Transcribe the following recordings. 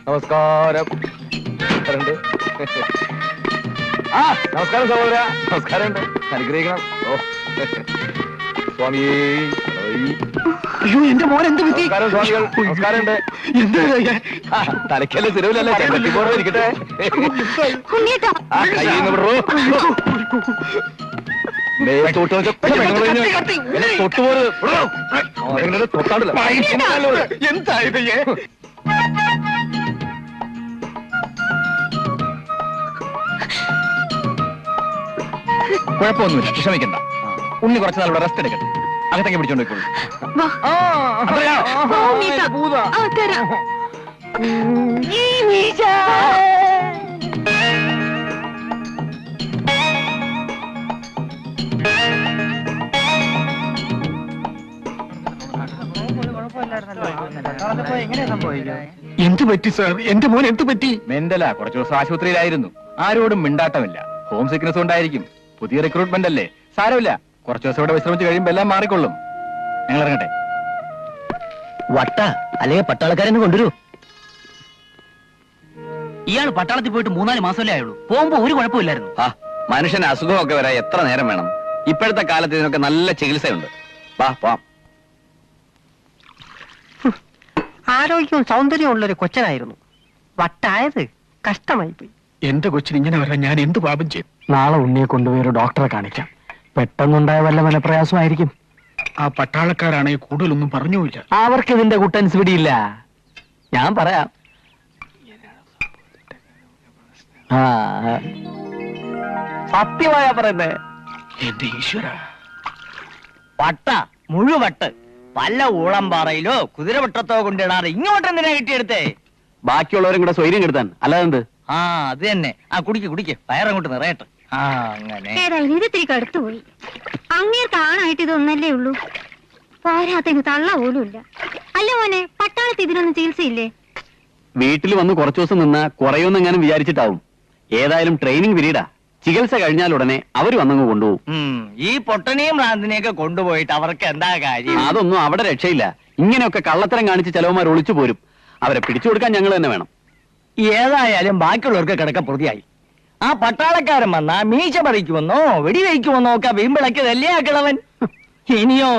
നമസ്കാരം. നമസ്കാരം സഹോദര. നമസ്കാരം. അനുഗ്രഹിക്കണം. ഓ സ്വാമി. അയ്യോ എന്റെ മോൻ എന്ത് പറ്റി? നമസ്കാരം സ്വാമികൾ. നമസ്കാരം. തലക്കല്ലേ സിരവിലല്ലേ ഇരിക്കട്ടെ. എന്തായത്? കുഴപ്പമൊന്നുമില്ല, വിഷമിക്കണ്ട. ഉണ്ണി കുറച്ച് നാൾ ഇവിടെ റെസ്റ്റ് എടുക്കട്ടെ. അകത്തേക്ക് പിടിച്ചോണ്ട് പോയിക്കോളൂ. എന്ത് പറ്റി സാർ? എന്റെ മോൻ എന്ത് പറ്റി? മെന്റലാ. കുറച്ചു ദിവസം ആശുപത്രിയിലായിരുന്നു. ആരോടും മിണ്ടാട്ടമില്ല. ഹോം സിക്നസ് ഉണ്ടായിരിക്കും. പുതിയ റിക്രൂട്ട്മെന്റ് അല്ലേ, സാരമില്ല. കുറച്ചു ദിവസം ഇവിടെ വിശ്രമിച്ച് കഴിയുമ്പോൾ എല്ലാം മാറിക്കൊള്ളും. ഞങ്ങൾ ഇറങ്ങട്ടെ. വട്ട അല്ലെങ്കിൽ പട്ടാളക്കാരെന്ന് കൊണ്ടുവരൂ. ഇയാൾ പട്ടാളത്തിൽ പോയിട്ട് 3-4 മാസമല്ലേ ആയുള്ളൂ. പോകുമ്പോ ഒരു കുഴപ്പമില്ലായിരുന്നു. മനുഷ്യന് അസുഖമൊക്കെ വരാൻ എത്ര നേരം വേണം? ഇപ്പോഴത്തെ കാലത്ത് ഇതിനൊക്കെ നല്ല ചികിത്സയുണ്ട്. വാ പോവാം. ആരോഗ്യവും സൗന്ദര്യവും ഉള്ളൊരു കൊച്ചനായിരുന്നു. വട്ടായത് കഷ്ടമായി പോയി. എന്റെ കൊച്ചിന് ഇങ്ങനെ വരാൻ ഞാൻ എന്ത് പാപം ചെയ്തു? നാളെ ഉണ്ണിയെ കൊണ്ടുപോയി ഒരു ഡോക്ടറെ കാണിക്കാം. പെട്ടെന്നുണ്ടായ വല്ല മനപ്രയാസമായിരിക്കും. ആ പട്ടാളക്കാരാണെങ്കിൽ കൂടുതലൊന്നും പറഞ്ഞുമില്ല. അവർക്ക് ഇതിന്റെ കുട്ടൻസ് പിടിയില്ല. ഞാൻ പറയാം. സത്യമായാ പറയുന്നേ. എന്റെ ഈശ്വര. വട്ട മുഴുവട്ട് പല ഊളംപാറയിലോ കുതിരവട്ടത്തോ കൊണ്ടിടാറ് ഇങ്ങോട്ട് എന്തിനാ കിട്ടിയെടുത്തേ? ബാക്കിയുള്ളവരും കൂടെ സ്വൈര്യം കെടുത്താൻ, അല്ലാതെന്ത്? അത് തന്നെ. കുടിക്ക് വയറങ്ങോട്ട് നിറയട്ടെ. അങ്ങനെ ഇത്തിരി കടുത്തുപോയി. അങ്ങേ കാണായിട്ട് ഇതൊന്നല്ലേ ഉള്ളൂ. പോരാത്തതിന് തള്ള പോലും ഇല്ല. അല്ല മോനെ, പട്ടാളത്ത് ഇതിനൊന്നും ചികിത്സയില്ലേ? വീട്ടിൽ വന്ന് കുറച്ചു ദിവസം നിന്നാ കുറയൊന്നെങ്ങാനും വിചാരിച്ചിട്ടാവും. ഏതായാലും ട്രെയിനിങ് പീരീഡാ. ചികിത്സ കഴിഞ്ഞാൽ ഉടനെ അവര് വന്നങ്ങ് കൊണ്ടുപോകും. ഈ പൊട്ടനെയും ഭ്രാന്തിനെയൊക്കെ കൊണ്ടുപോയിട്ട് അവർക്ക് എന്താ കാര്യം? അതൊന്നും അവിടെ രക്ഷയില്ല. ഇങ്ങനെയൊക്കെ കള്ളത്തരം കാണിച്ച് ചിലവന്മാർ ഒളിച്ചു പോരും. അവരെ പിടിച്ചു കൊടുക്കാൻ ഞങ്ങൾ തന്നെ വേണം. ഏതായാലും ബാക്കിയുള്ളവർക്ക് കിടക്ക പ്രതിയായി. ആ പട്ടാളക്കാരൻ വന്നാ മീശ പറിക്കുമെന്നോ വെടിവെക്കുമെന്നോ ഒക്കെ വീമ്പിളക്കിയതല്ലേ ആ കിളവൻ. ഇനിയോ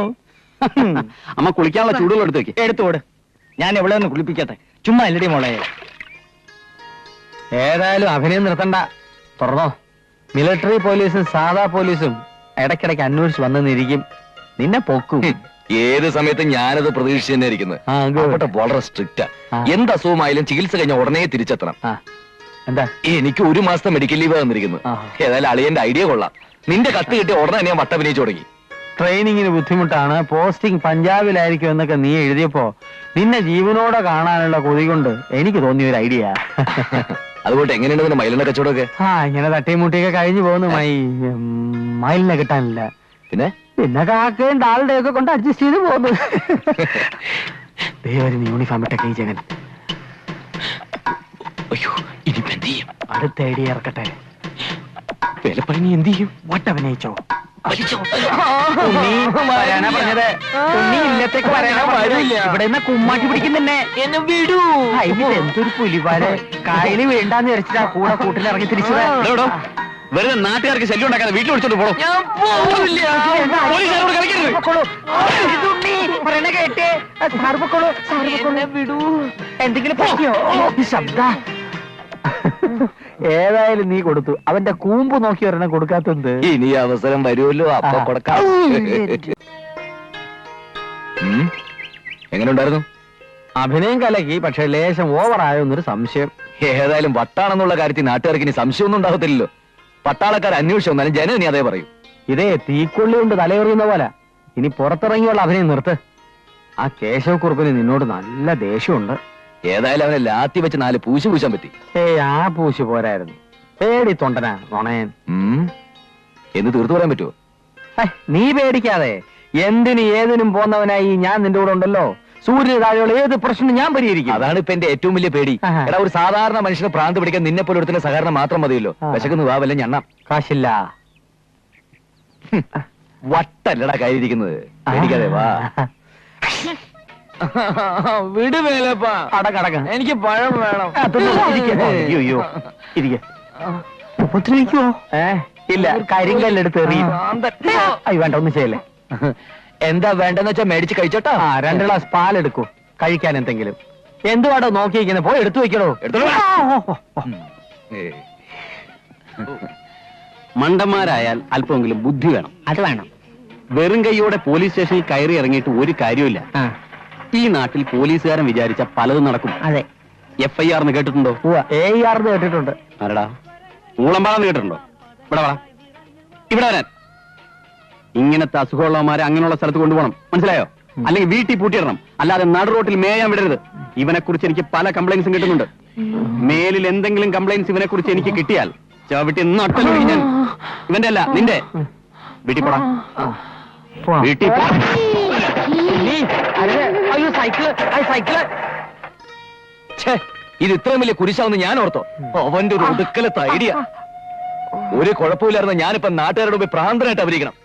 അമ്മ കുളിക്കാനുള്ള ചൂടുകൾ എടുത്തു വെക്ക്. എടുത്തോട്. ഞാൻ എവിടെ ഒന്ന് കുളിപ്പിക്കട്ടെ. ചുമ്മാ അല്ലടി മോളെ. ഏതായാലും അഭിനയം നിർത്തണ്ട. തുറന്നോ. മിലിറ്ററി പോലീസും സാധാ പോലീസും ഇടയ്ക്കിടയ്ക്ക് അന്വേഷിച്ച് വന്നെന്നിരിക്കും. നിന്നെ പൊക്കും. ഏത് സമയത്തും ഞാനത് പ്രതീക്ഷിച്ച് തന്നെ ഇരിക്കുന്നത്. വളരെ സ്ട്രിക്റ്റാ. എന്ത് അസുഖമായാലും ചികിത്സ കഴിഞ്ഞ ഉടനെ തിരിച്ചെത്തണം. എന്താ? എനിക്ക് 1 മാസത്തെ മെഡിക്കൽ ലീവ് തന്നിരിക്കുന്നു. ഏതായാലും അളിയന്റെ ഐഡിയ കൊള്ളാം. നിന്റെ കത്ത് കിട്ടിയ ഉടനെ തന്നെ ഞാൻ വട്ടഭിനയിച്ചു തുടങ്ങി. ട്രെയിനിങ്ങിന് ബുദ്ധിമുട്ടാണ്, പോസ്റ്റിംഗ് പഞ്ചാബിലായിരിക്കും എന്നൊക്കെ നീ എഴുതിയപ്പോ നിന്നെ ജീവനോടെ കാണാനുള്ള കൊതി കൊണ്ട് എനിക്ക് തോന്നിയ ഒരു ഐഡിയ. അതുകൊണ്ട് എങ്ങനെയുണ്ട് മയിലിന്റെ കച്ചവടമൊക്കെ? ഇങ്ങനെ തട്ടിയും മുട്ടിയൊക്കെ കഴിഞ്ഞു പോകുന്നു. മയിലിനെ കിട്ടാനില്ല. പിന്നെ കാക്കയും താളുടെ ഒക്കെ കൊണ്ട് അഡ്ജസ്റ്റ് ചെയ്ത് പോകുന്നു. യൂണിഫോം ഇട്ടൊക്കെ ഈ ജഗൻ. അയ്യോ, ഇനിയിപ്പോ എന്ത് ചെയ്യും? അടുത്ത ഐഡിയ ഇറക്കട്ടെ. വിലപ്പണി എന്ത് ചെയ്യും? വട്ടഭിനയിച്ചോ? പറഞ്ഞത് ഉണ്ണി ഇല്ലത്തേക്ക് ഇവിടെ നിന്ന് കുമ്മാട്ടി പിടിക്കുന്നെ. എന്നെ വിടൂ. എന്തൊരു പുലിപാല്. കായല് വേണ്ടാന്ന് വിചാരിച്ചിട്ടാ കൂടെ കൂട്ടിലിറങ്ങി തിരിച്ചത്. വെറുതെ നാട്ടുകാർക്ക് ശല്യം ഉണ്ടാക്കാതെ വീട്ടിൽ വിളിച്ചോണ്ട് പോകണം. കേട്ടേ വിടൂ. എന്തെങ്കിലും പറ്റിയോ? ശബ്ദ. ഏതായാലും നീ കൊടുത്തു. അവന്റെ കൂമ്പ് നോക്കി ഒരെണ്ണം കൊടുക്കാത്തത്. ഇനി അവസരം വരുമല്ലോ, അപ്പൊ കൊടുക്കാം. എങ്ങനെ ഉണ്ടായിരുന്നു? അഭിനയം കലക്കി, പക്ഷെ ലേശം ഓവറായോന്നൊരു സംശയം. ഏതായാലും വട്ടാണെന്നുള്ള കാര്യത്തിൽ നാട്ടുകാർക്ക് ഇനി സംശയമൊന്നും ഉണ്ടാകത്തില്ലല്ലോ. പട്ടാളക്കാർ അന്വേഷിച്ചു വന്നാലും ജനം ഇനി അതേ പറയും. ഇതേ തീക്കൊള്ളി കൊണ്ട് തലയെറിയുന്ന പോലെ. ഇനി പുറത്തിറങ്ങിയുള്ള അഭിനയം നിർത്ത്. ആ കേശവക്കുറുപ്പിന് നിന്നോട് നല്ല ദേഷ്യമുണ്ട്. ഏതായാലും അവനെ ലാത്തി വെച്ച് 4 പൂശ് പൂശാൻ പറ്റി. ആ പൂശ് പോരായിരുന്നു. പേടി തൊണ്ടനാ നോണയൻ. എന്ന് തീർത്തു പറയാൻ പറ്റുമോ? നീ പേടിക്കാതെ. എന്തിനും ഏതിനും പോന്നവനായി ഞാൻ നിന്റെ കൂടെ ഉണ്ടല്ലോ. സൂര്യന് താഴെയുള്ള ഏത് പ്രശ്നം ഞാൻ പരിഹരിക്കും. അതാണ് ഇപ്പൊ എന്റെ ഏറ്റവും വലിയ പേടി. എടാ, ഒരു സാധാരണ മനുഷ്യനെ ഭ്രാന്ത് പിടിക്കാൻ നിന്നെ പോലെ ഒരുത്തിന്റെ സഹകരണം മാത്രം മതിയല്ലോ. വിശക്കുന്നു വാ, വല്ല ഞണ്ണാം. കാശില്ല. വട്ടല്ലടാ കയ്യിരിക്കുന്നത്. പേടിക്കാതെ വാ. വിട് വേലപ്പാ. അടക്കടക്ക എനിക്ക് പഴം വേണം. അയ്യോ ഇരിക്കെ ഉപദ്രവിക്കുവോ? ഇല്ല, കരിങ്കല്ലെടുത്ത് എറിയും. അയ്യോ വേണ്ട, ഒന്നും ചെയ്യല്ലേ. എന്താ വേണ്ടെന്ന് വെച്ചാ മേടിച്ച് കഴിച്ചോട്ടോ. 2 ഗ്ലാസ് പാലെടുക്കൂ, കഴിക്കാൻ എന്തെങ്കിലും. എന്തുവാടോ നോക്കിയിരിക്കുന്നത്? പോയി എടുത്തു വെക്കണോ. മണ്ടന്മാരായാൽ അല്പമെങ്കിലും ബുദ്ധി വേണം. അത് വേണം. വെറും കൈയോടെ പോലീസ് സ്റ്റേഷനിൽ കയറി ഇറങ്ങിയിട്ട് ഒരു കാര്യമില്ല. ഈ നാട്ടിൽ പോലീസുകാരൻ വിചാരിച്ച പലതും നടക്കും. അതെ. FIR കേട്ടിട്ടുണ്ടോ? AR കേട്ടിട്ടുണ്ട്. ആരടാ? ഊളമ്പാടെന്ന് കേട്ടിട്ടുണ്ടോ? ഇവിടെ വാ, ഇവിടെ വരാൻ. ഇങ്ങനത്തെ അസുഖമുള്ളവന്മാരെ അങ്ങനെയുള്ള സ്ഥലത്ത് കൊണ്ടുപോകണം, മനസ്സിലായോ? അല്ലെങ്കിൽ വീട്ടിൽ പൂട്ടിയിടണം, അല്ലാതെ നടു റോട്ടിൽ മേയാൻ വിടരുത്. ഇവനെ കുറിച്ച് എനിക്ക് പല കംപ്ലൈൻസും കിട്ടുന്നുണ്ട്. മേലിൽ എന്തെങ്കിലും കംപ്ലൈൻസ് ഇവനെ കുറിച്ച് എനിക്ക് കിട്ടിയാൽ ചവിട്ടി നട്ടൽ ഞാൻ. ഇവന്റെ അല്ല, നിന്റെ. വീട്ടിൽ പോടാ, വീട്ടിൽ പോ. അയ്യോ സൈക്കിള്, സൈക്കിള്. ഇത് ഇത്രയും വലിയ കുരിശാവുന്ന ഞാൻ ഓർത്തോ? അവന്റെ ഒരു ഒടുക്കലത്തെ ഐഡിയ. ഒരു കുഴപ്പമില്ലായിരുന്നു. ഞാനിപ്പോ നാട്ടുകാരോട് പോയി പ്രാന്തനായിട്ട് അഭിനയിക്കണം.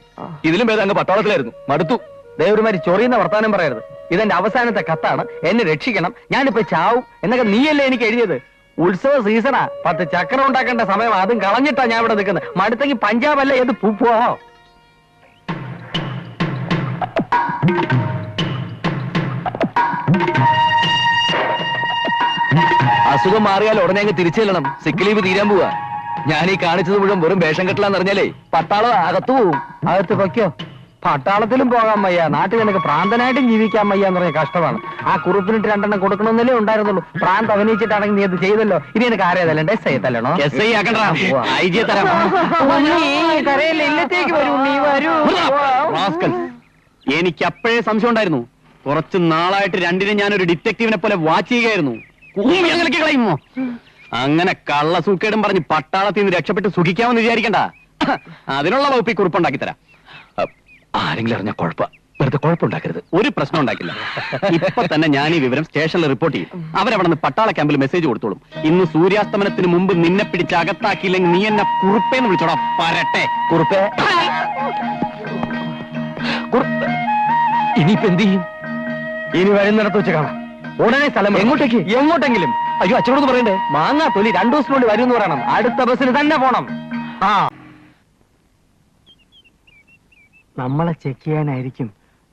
ഇതിലും ഭേദം അങ്ങ് പട്ടാളത്തിലായിരുന്നു. മടുത്തു. ദേവരുമാരി ചൊറിയുന്ന വർത്താനം പറയരുത്. ഇതെന്റെ അവസാനത്തെ കത്താണ്. എന്നെ രക്ഷിക്കണം, ഞാനിപ്പോ ചാവും എന്നൊക്കെ നീയല്ലേ എനിക്ക് എഴുതിയത്. ഉത്സവ സീസണാ, 10 ചക്രം ഉണ്ടാക്കേണ്ട സമയം. അതും കളഞ്ഞിട്ടാ ഞാൻ ഇവിടെ നിൽക്കുന്നത്. മടുത്തെങ്കിൽ പഞ്ചാബല്ലേ ഏത് പൂപ്പോ. അസുഖം മാറിയാൽ ഉടനെ അങ്ങ് തിരിച്ചു ചെല്ലണം. സിക്ക് ലീവ് തീരാൻ പോവാ. ഞാൻ ഈ കാണിച്ചത് മുഴുവൻ വെറും വേഷം കെട്ടലാന്ന് അറിഞ്ഞാലേ പട്ടാളം അകത്തു പോവും. അകത്ത് പൊയ്ക്കോ. പട്ടാളത്തിലും പോകാൻ വയ്യ, നാട്ടിൽ നിനക്ക് പ്രാന്തനായിട്ടും ജീവിക്കാൻ വയ്യ എന്ന് പറഞ്ഞ കഷ്ടമാണ്. ആ കുറിപ്പിനിട്ട് 2 എണ്ണം കൊടുക്കണമെന്നല്ലേ ഉണ്ടായിരുന്നുള്ളൂ. പ്രാന്ത് അഭിനയിച്ചിട്ടാണെങ്കിൽ നീ അത് ചെയ്തല്ലോ. ഇനി എനിക്ക് ആരെയതല്ലേ SI തല്ലണോ? SI ആക്കണ്ടാ, IG തരാം. കരയില്ല, ഇല്ലത്തേക്ക് വരൂ, നീ വരൂ. എനിക്ക് അപ്പോഴേ സംശയം ഉണ്ടായിരുന്നു. കുറച്ച് നാളായിട്ട് രണ്ടിനെ ഞാനൊരു ഡിറ്റക്റ്റീവിനെ പോലെ വാച്ച് ചെയ്യുകയായിരുന്നു. കളയുമോ? അങ്ങനെ കള്ള സൂക്കേടും പറഞ്ഞ് പട്ടാളത്തിൽ നിന്ന് രക്ഷപ്പെട്ട് സുഖിക്കാമെന്ന് വിചാരിക്കണ്ട. അതിനുള്ള വകുപ്പ് ഈ കുറിപ്പുണ്ടാക്കി തരാം. ആരെങ്കിലും അറിഞ്ഞ വെറുതെ കുഴപ്പമുണ്ടാക്കരുത്. ഒരു പ്രശ്നം ഉണ്ടാക്കില്ല. ഇപ്പൊ തന്നെ ഞാൻ ഈ വിവരം സ്റ്റേഷനിൽ റിപ്പോർട്ട് ചെയ്യും. അവരവിടെ നിന്ന് പട്ടാള ക്യാമ്പിൽ മെസ്സേജ് കൊടുത്തോളും. ഇന്ന് സൂര്യാസ്തമനത്തിന് മുമ്പ് നിന്നെ പിടിച്ച് അകത്താക്കിയില്ലെങ്കിൽ നീ എന്നെ കുറുപ്പേന്ന് വിളിച്ചോടാ. പരട്ടെ കുറുപ്പേ. ഇനിയിപ്പോ എന്ത് ചെയ്യും? ഇനി വരുന്നിടത്ത് വെച്ച് കാണാം. ഉടനെ സ്ഥലം എങ്ങോട്ടേക്ക്? എങ്ങോട്ടെങ്കിലും. അയ്യോ, അച്ഛനോട് പറയണ്ടേ? മാങ്ങാ തൊലി 2 ദിവസത്തിനുള്ളിൽ വരും എന്ന് പറയണം. അടുത്ത ബസ്സിന് തന്നെ പോണം. നമ്മളെ ചെക്ക് ചെയ്യാനായിരിക്കും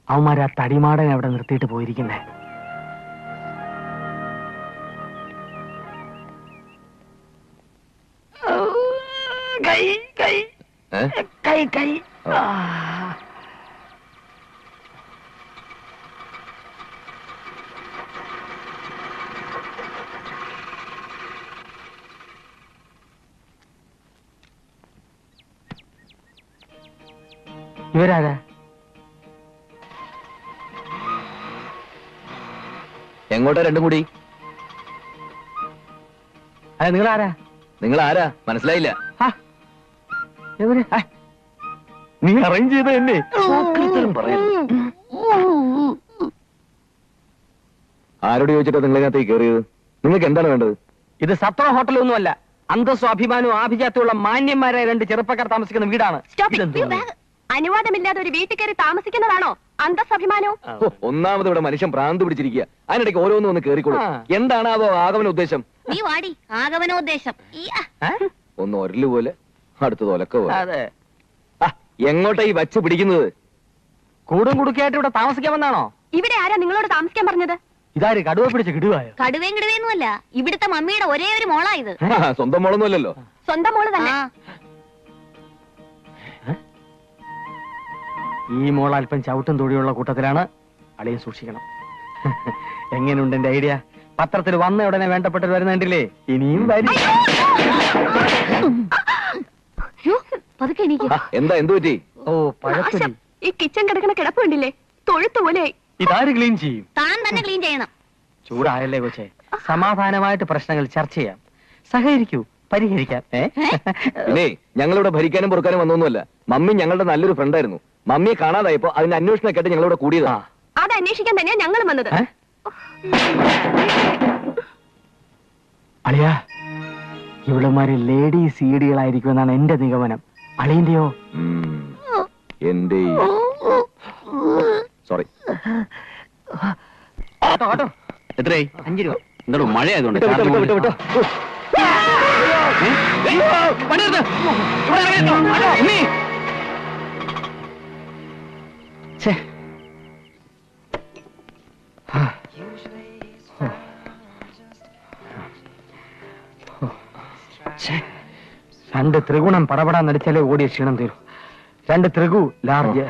അവന്മാർ ആ തടിമാടനെ അവിടെ നിർത്തിയിട്ട് പോയിരിക്കുന്നേ. കൈ കൈ കൈ കൈ. ഇവരാരാ? എങ്ങോട്ടാ രണ്ടും കൂടി? അതെ, നിങ്ങളാരാ? നിങ്ങൾ ആരാ? മനസ്സിലായില്ല. നീ അറേഞ്ച് ചെയ്ത എന്നെ ആരോട് ചോദിച്ചിട്ടാ നിങ്ങൾ ഇതിനകത്തേക്ക് കയറിയത്? നിങ്ങൾക്ക് എന്താണ് വേണ്ടത്? ഇത് സത്ര ഹോട്ടലൊന്നുമല്ല. അന്തസ്സും അഭിമാനവും ആഭിജാത്യമുള്ള മാന്യന്മാരായ 2 ചെറുപ്പക്കാർ താമസിക്കുന്ന വീടാണ്. അനുവാദമില്ലാതെ ഒരു വീട്ടിൽ കയറി താമസിക്കുന്നതാണോ അന്തസ്സഭിമാനവും? ഒന്നാമത് ഇവിടെ മനുഷ്യൻ ഭ്രാന്ത് പിടിച്ചിരിക്കുക. അതിനിടയ്ക്ക് ഓരോന്നും ഒന്ന് കയറിക്കോളൂ. എന്താണ് അതോ ആഗമന ഉദ്ദേശം? നീ വാടി, ആഗമനോദ്ദേശം. ഒന്ന് ഒരല് പോലെ, അടുത്തത് ഒലക്ക പോലെ. അതെ. എങ്ങോട്ടാ ഈ വച്ച് പിടിക്കുന്നത്? കൂടും കുടുക്കയായിട്ട് ഇവിടെ താമസിക്കാമെന്നാണോ? ഇവിടെ ആരാ നിങ്ങളോട് താമസിക്കാൻ പറഞ്ഞത്? ഇതാര് കടുവ പിടിച്ച് കിടുവായോ? കടുവേം കിടുവേന്നുമല്ല, ഇവിടുത്തെ മമ്മിയുടെ ഒരേ ഒരു മോളാ ഇത്. സ്വന്തം മോളൊന്നും അല്ലല്ലോ. സ്വന്തം മോള് തന്നെ. ഈ മോൾ അല്പം ചവിട്ടും തൊടിയുള്ള കൂട്ടത്തിലാണ്. അളിയെ സൂക്ഷിക്കണം. എങ്ങനെയുണ്ട് എന്റെ ഐഡിയ? പത്രത്തിൽ വന്ന ഉടനെ വേണ്ടപ്പെട്ടവർ വരുന്നുണ്ടല്ലേ? ഇനിയും വരും. എന്താ, എന്തു പറ്റി? ഓ, പഴത്തൊലി. ഈ കിച്ചൺ കിടക്കുന്ന കിടപ്പുണ്ടില്ലേ, തൊഴുത്ത് പോലെ. ഇതാര് ക്ലീൻ ചെയ്യും? താൻ തന്നെ ക്ലീൻ ചെയ്യണം. ചൂടായല്ലേ കൊച്ചേ, സമാധാനമായിട്ട് പ്രശ്നങ്ങൾ ചർച്ച ചെയ്യാം. സഹകരിക്കൂ, പരിഹരിക്കാം. പിന്നെ ഞങ്ങളിവിടെ ഭരിക്കാനും പൊറുക്കാനും വന്നൊന്നുമല്ല. മമ്മി ഞങ്ങളുടെ നല്ലൊരു ഫ്രണ്ടായിരുന്നു. മമ്മിയെ കാണാതായപ്പോ അതിന്റെ അന്വേഷണമൊക്കെ ആയിട്ട് ഞങ്ങളിവിടെ കൂടിയതാ. അത് അന്വേഷിക്കാൻ തന്നെയാ ഞങ്ങൾ വന്നത്. അളിയാ, ഇവളുമാര് ലേഡി സീഡികളായിരിക്കും എന്നാണ് എന്റെ നിഗമനം. അളിയന്റെയോ? എന്റെ സോറി. എത്രയായി? 5 രൂപ. എന്താണോ മഴ ആയതുകൊണ്ട് രണ്ട് ത്രിഗുണം പടപടാൻ നടിച്ചാലേ ഓടിയ ക്ഷീണം തീരും. 2 ത്രിഗു ലാർജ്.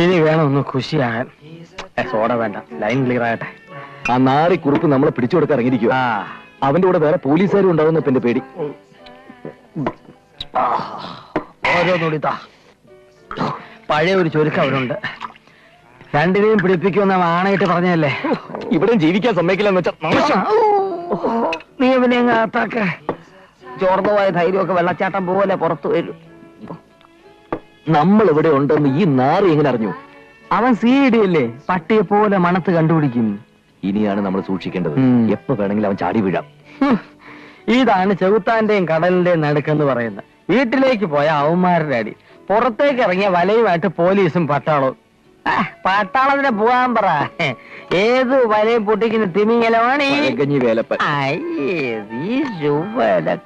ഇനി വേണം ഒന്ന് ഖുഷിയാകാൻ. സോഡ വേണ്ട, ലൈൻ ക്ലിയർ ആകട്ടെ. ആ നാറി കുറുപ്പ് നമ്മളെ പിടിച്ചു കൊടുക്കാൻ ഇറങ്ങിയിരിക്കുക. അവന്റെ കൂടെ വേറെ പോലീസുകാരും ഉണ്ടാവുന്ന എന്റെ പേടി. ഓരോ നുടിത്താ പഴയ ഒരു ചുരുക്കം അവരുണ്ട്. രണ്ടിനെയും പിടിപ്പിക്കുമെന്ന ആണായിട്ട് പറഞ്ഞല്ലേ. ഇവിടെയും ജീവിക്കാൻ സമ്മതിക്കില്ലെന്ന് വെച്ചാൽ നീ പിന്നെ അകത്താക്ക. ചോർന്നുപോയ ധൈര്യമൊക്കെ വെള്ളച്ചാട്ടം പോലെ പുറത്തു വരും. നമ്മൾ ഇവിടെ ഉണ്ടെന്ന് ഈ നാറി എങ്ങനെ അറിഞ്ഞു? അവൻ CD അല്ലേ, പട്ടിയെ പോലെ മണത്ത് കണ്ടുപിടിക്കും. ഇനിയാണ് നമ്മൾ സൂക്ഷിക്കേണ്ടത്. എപ്പോ വേണമെങ്കിലും അവൻ ചാടി വീഴാം. ഇതാണ് ചെകുത്താന്റെയും കടലിന്റെയും നടുക്കെന്ന് പറയുന്നത്. വീട്ടിലേക്ക് പോയ അവന്മാരുടെ അടി, പുറത്തേക്ക് ഇറങ്ങിയ വലയുമായിട്ട് പോലീസും പട്ടാളവും. പട്ടാളത്തിന് പോകാൻ പറ. ഏത് വലയും പൊട്ടിക്കുന്ന തിമിങ്ങലമാണ് ഈ കഞ്ഞി വേലപ്പൻ.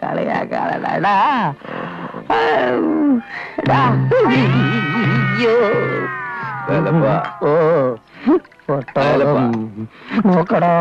കളിയാക്കാളടാ. ഓ നോക്കടാ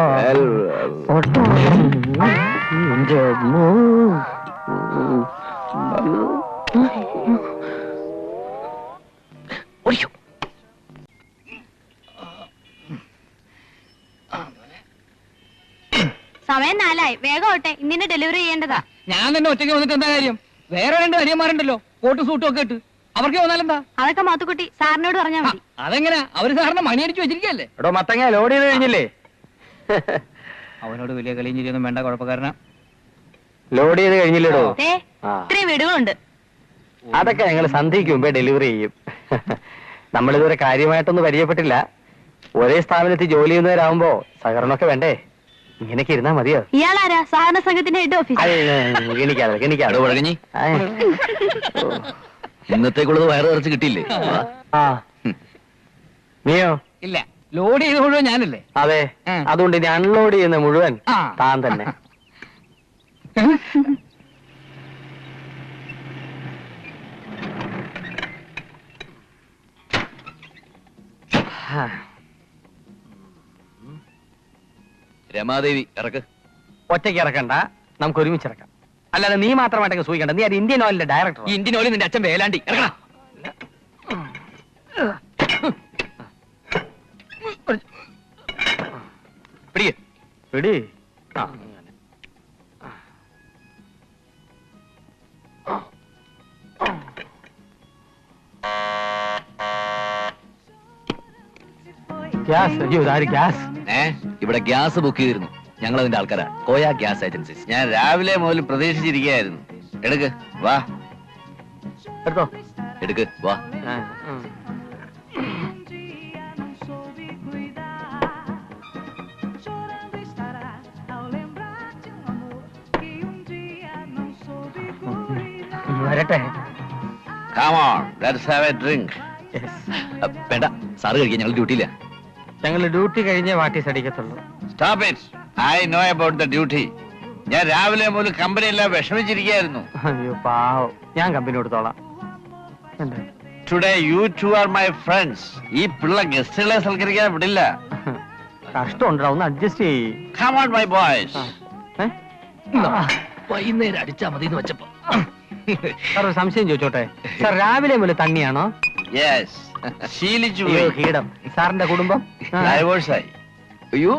സമയം 4 വേഗം ഓട്ടെ, ഇന്നിനെ ഡെലിവറി ചെയ്യേണ്ടതാ. ഞാൻ തന്നെ ഒറ്റയ്ക്ക് വന്നിട്ട് എന്താ കാര്യം? വേറെ 2 അനിയന്മാരുണ്ടല്ലോ, കോട്ട് സൂട്ടും ഒക്കെ ഇട്ട്. അവർക്ക് വന്നാലെന്താ? അതൊക്കെ മാത്തുക്കുട്ടി സാറിനോട് പറഞ്ഞാൽ മതി. അതെങ്ങനെയാ? അവര് സാറിന് മണിയടിച്ചു വെച്ചിരിക്കല്ലേ? എടോ മത്തങ്ങ ലോഡ് ചെയ്ത് കഴിഞ്ഞില്ലേ? അവനോട് വലിയ കളിയും ചിരിയൊന്നും വേണ്ട, കുഴപ്പക്കാരനാ. ലോഡ് ചെയ്ത് കഴിഞ്ഞില്ലേടോ? ഇത്രയും വീടുകളുണ്ട്. അതൊക്കെ ഞങ്ങൾ സന്ധ്യയ്ക്ക് മുമ്പേ ഡെലിവറി ചെയ്യും. നമ്മളിതുവരെ കാര്യമായിട്ടൊന്നും പരിചയപ്പെട്ടില്ല. ഒരേ സ്ഥാപനത്തിൽ ജോലി ചെയ്യുന്നവരാകുമ്പോ സഹകരണമൊക്കെ വേണ്ടേ? ഇങ്ങനെയൊക്കെ ഇരുന്നാ മതിയോ? ഇയാളാരാ? സഹകരണ സംഘത്തിന്റെ ഹെഡ് ഓഫീസ്. ഇന്നത്തേക്കുള്ളത് വയറ് നിറച്ച് കിട്ടിയില്ലേ? നീയോ? ഇല്ല, ലോഡ് ചെയ്ത് മുഴുവൻ ഞാനല്ലേ. അതെ, അതുകൊണ്ട് ഇനി അൺലോഡ് ചെയ്യുന്ന മുഴുവൻ താൻ തന്നെ. രമാദേവി ഇറക്ക്. ഒറ്റയ്ക്ക് ഇറക്കണ്ട, നമുക്ക് ഒരുമിച്ച് ഇറക്കാം. അല്ലാതെ നീ മാത്രമായിട്ടൊക്കെ സൂചിക്കണ്ട. നീ അത് ഇന്ത്യൻ ഓയിലിന്റെ ഡയറക്ടർ. ഇന്ത്യൻ ഓയിൽ നിന്റെ അച്ഛൻ വേലാണ്ടി. ഇറങ്ങണ പിടി. ഗ്യാസ്. അയ്യോ, ഇതാര് ഗ്യാസ്? ഇവിടെ ഗ്യാസ് ബുക്ക് ചെയ്തിരുന്നു. ഞങ്ങൾ അതിന്റെ ആൾക്കാരാ, കോയ ഗ്യാസ് ഏജൻസീസ്. ഞാൻ രാവിലെ മുതൽ പ്രതീക്ഷിച്ചിരിക്കുകയായിരുന്നു. എടുക്ക്, വാ. എടുത്തോ. എടുക്ക്, വാ. വരട്ടെ. Come on, let's have a drink. വേണ്ട, സാറ് കഴിക്കാൻ, ഞങ്ങൾ ഡ്യൂട്ടിയില്ല. ഞങ്ങൾ ഡ്യൂട്ടി കഴിഞ്ഞേ what is അടിക്കത്തുള്ളൂ. Stop it. I know about the duty. ഞാൻ രാവിലെ മുതൽ കമ്പനി എല്ലാം വിഷമിച്ചിരിക്കുകയായിരുന്നു. അയ്യോ പാവം, ഞാൻ കമ്പനി കൊടുത്തോളാം. Today you two are my friends. ഈ പിള്ള ഗസ്റ്റുകളെ സൽക്കരിക്കാൻ വിടില്ല. കഷ്ടമുണ്ടാ, ഒന്ന് അഡ്ജസ്റ്റ് ചെയ്യ്. Come on my boys. വൈകുന്നേരം അടിച്ചാ മതി എന്ന് വെച്ചപ്പോ സാർ ഒരു സംശയം ചോദിച്ചോട്ടെ? സാർ രാവിലെ മുതൽ തണ്ണിയാണോ? Yes. ശീലിച്ചു അയ്യോ, കീടം. സാറിന്റെ കുടുംബം ഡൈവേഴ്സായി. അയ്യോ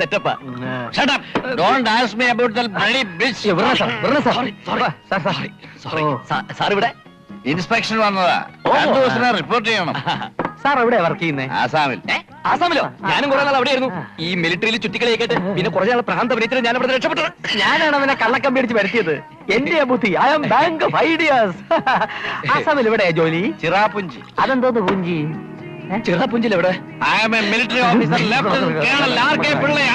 സെറ്റപ്പാ. Shut up. Don't ask me about the bloody bitch. Sir ഇവിടെ ഇൻസ്പെക്ഷൻ വന്നതാ. 2 ദിവസം റിപ്പോർട്ട് ചെയ്യണം. സാർ എവിടെ വർക്ക് ചെയ്യുന്നേ? ആസാമിൽ. ആസാമിലോ? ഞാനും കുറെ നാൾ അവിടെയായിരുന്നു. ഈ മിലിറ്ററിയിൽ ചുറ്റിക്കളി കേട്ട് പിന്നെ കുറേ നാൾ പ്രാന്ത പരിചയം ഞാൻ അവിടെ രക്ഷപ്പെട്ടു. ഞാനാണ് അവനെ കള്ളക്കമ്പി അടിച്ച് വരുത്തിയത്. എന്റെ ബുദ്ധി. I am bank of ideas. ആസാമിൽ എവിടെയാ ജോലി? ചിറാപുഞ്ചി. അതെന്തോന്ന് പുഞ്ചി? ചിറാപുഞ്ചിൽ എവിടെ? I am a military officer lieutenant colonel R K Pillai.